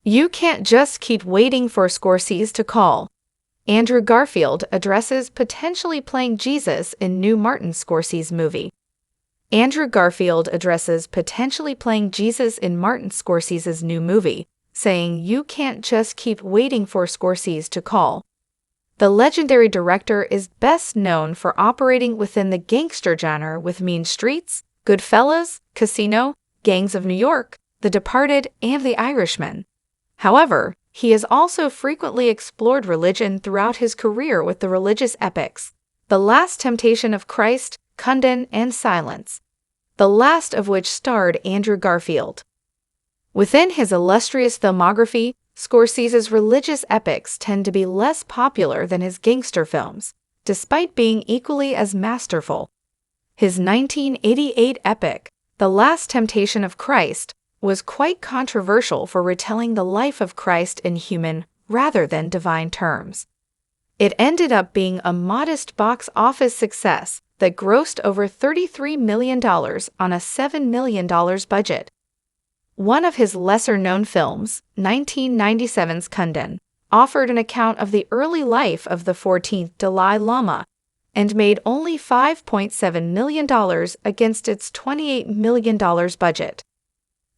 You can't just keep waiting for Scorsese to call. Andrew Garfield addresses potentially playing Jesus in new Martin Scorsese movie. Andrew Garfield addresses potentially playing Jesus in Martin Scorsese's new movie, saying you can't just keep waiting for Scorsese to call. The legendary director is best known for operating within the gangster genre with Mean Streets, Goodfellas, Casino, Gangs of New York, The Departed, and The Irishman. However, he has also frequently explored religion throughout his career with the religious epics The Last Temptation of Christ, Kundun, and Silence, the last of which starred Andrew Garfield. Within his illustrious filmography, Scorsese's religious epics tend to be less popular than his gangster films, despite being equally as masterful. His 1988 epic, The Last Temptation of Christ, was quite controversial for retelling the life of Christ in human rather than divine terms. It ended up being a modest box office success that grossed over $33 million on a $7 million budget. One of his lesser-known films, 1997's Kundun, offered an account of the early life of the 14th Dalai Lama and made only $5.7 million against its $28 million budget.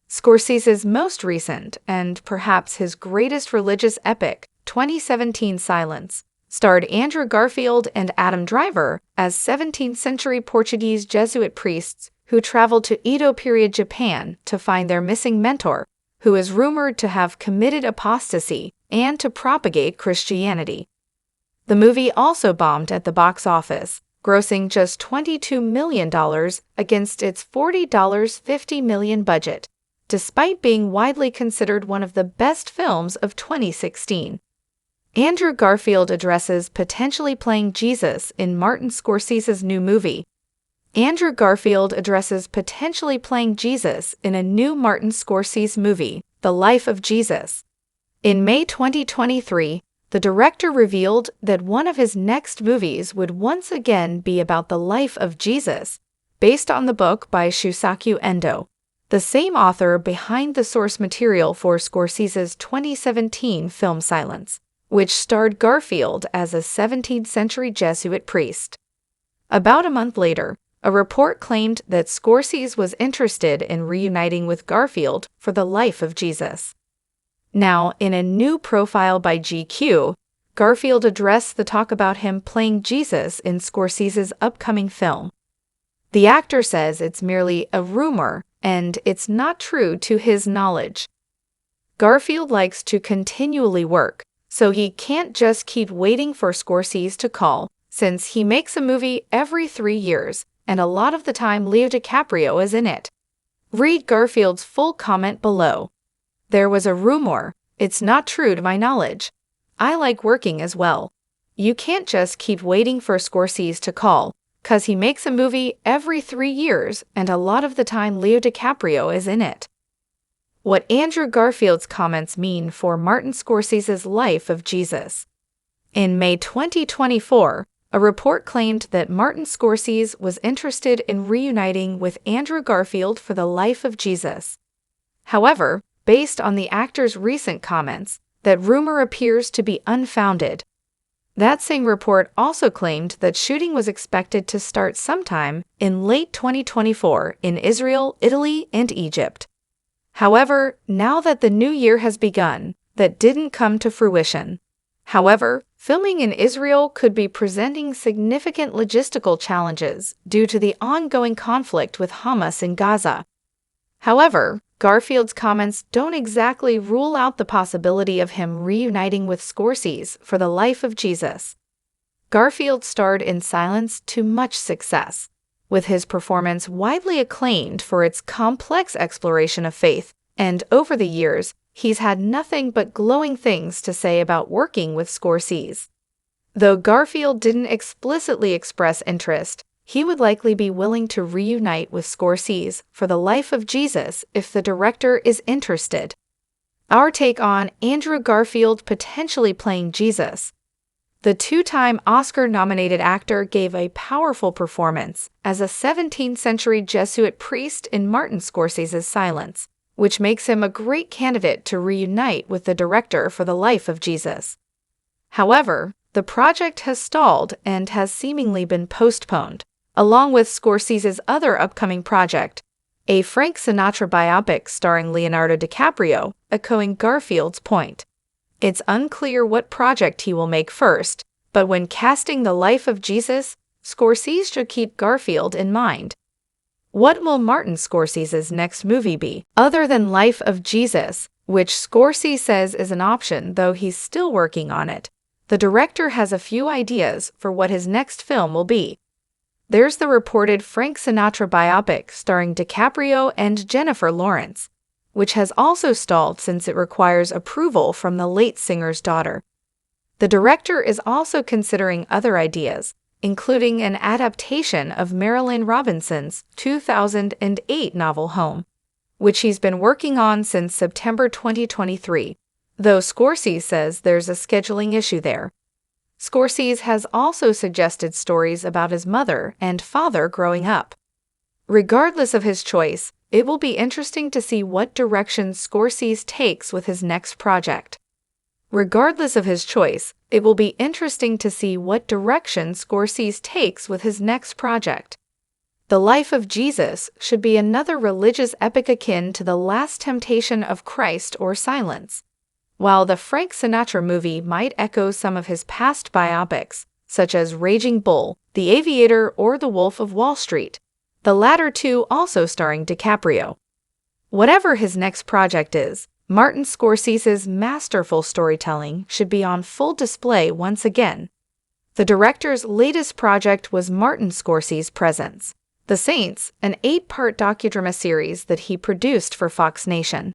Scorsese's most recent, and perhaps his greatest religious epic, 2017 Silence, starred Andrew Garfield and Adam Driver as 17th-century Portuguese Jesuit priests who traveled to Edo period Japan to find their missing mentor, who is rumored to have committed apostasy and to propagate Christianity. The movie also bombed at the box office, grossing just $22 million against its $50 million budget, despite being widely considered one of the best films of 2016. Andrew Garfield addresses potentially playing Jesus in Martin Scorsese's new movie. Andrew Garfield addresses potentially playing Jesus in a new Martin Scorsese movie, The Life of Jesus. In May 2023, the director revealed that one of his next movies would once again be about the life of Jesus, based on the book by Shusaku Endo, the same author behind the source material for Scorsese's 2017 film Silence, which starred Garfield as a 17th-century Jesuit priest. About a month later, a report claimed that Scorsese was interested in reuniting with Garfield for the life of Jesus. Now, in a new profile by GQ, Garfield addressed the talk about him playing Jesus in Scorsese's upcoming film. The actor says it's merely a rumor and it's not true to his knowledge. Garfield likes to continually work, so he can't just keep waiting for Scorsese to call, since he makes a movie every 3 years, and a lot of the time Leo DiCaprio is in it. Read Garfield's full comment below. There was a rumor. It's not true to my knowledge. I like working as well. You can't just keep waiting for Scorsese to call, 'cause he makes a movie every 3 years, and a lot of the time Leo DiCaprio is in it. What Andrew Garfield's comments mean for Martin Scorsese's Life of Jesus. In May 2024, a report claimed that Martin Scorsese was interested in reuniting with Andrew Garfield for the Life of Jesus. However, based on the actor's recent comments, that rumor appears to be unfounded. That same report also claimed that shooting was expected to start sometime in late 2024 in Israel, Italy, and Egypt. However, now that the new year has begun, that didn't come to fruition. However, filming in Israel could be presenting significant logistical challenges due to the ongoing conflict with Hamas in Gaza. However, Garfield's comments don't exactly rule out the possibility of him reuniting with Scorsese for the Life of Jesus. Garfield starred in Silence to much success, with his performance widely acclaimed for its complex exploration of faith, and over the years, he's had nothing but glowing things to say about working with Scorsese. Though Garfield didn't explicitly express interest, he would likely be willing to reunite with Scorsese for the Life of Jesus if the director is interested. Our take on Andrew Garfield potentially playing Jesus. The two-time Oscar-nominated actor gave a powerful performance as a 17th-century Jesuit priest in Martin Scorsese's Silence, which makes him a great candidate to reunite with the director for the life of Jesus. However, the project has stalled and has seemingly been postponed, along with Scorsese's other upcoming project, a Frank Sinatra biopic starring Leonardo DiCaprio, echoing Garfield's point. It's unclear what project he will make first, but when casting the life of Jesus, Scorsese should keep Garfield in mind. What will Martin Scorsese's next movie be, other than Life of Jesus, which Scorsese says is an option, though he's still working on it? The director has a few ideas for what his next film will be. There's the reported Frank Sinatra biopic starring DiCaprio and Jennifer Lawrence, which has also stalled since it requires approval from the late singer's daughter. The director is also considering other ideas, including an adaptation of Marilynne Robinson's 2008 novel Home, which he's been working on since September 2023, though Scorsese says there's a scheduling issue there. Scorsese has also suggested stories about his mother and father growing up. Regardless of his choice, it will be interesting to see what direction Scorsese takes with his next project. Regardless of his choice, it will be interesting to see what direction Scorsese takes with his next project. The Life of Jesus should be another religious epic akin to The Last Temptation of Christ or Silence. While the Frank Sinatra movie might echo some of his past biopics, such as Raging Bull, The Aviator, or The Wolf of Wall Street, the latter two also starring DiCaprio. Whatever his next project is, Martin Scorsese's masterful storytelling should be on full display once again. The director's latest project was Martin Scorsese's Presence: The Saints, an 8-part docudrama series that he produced for Fox Nation.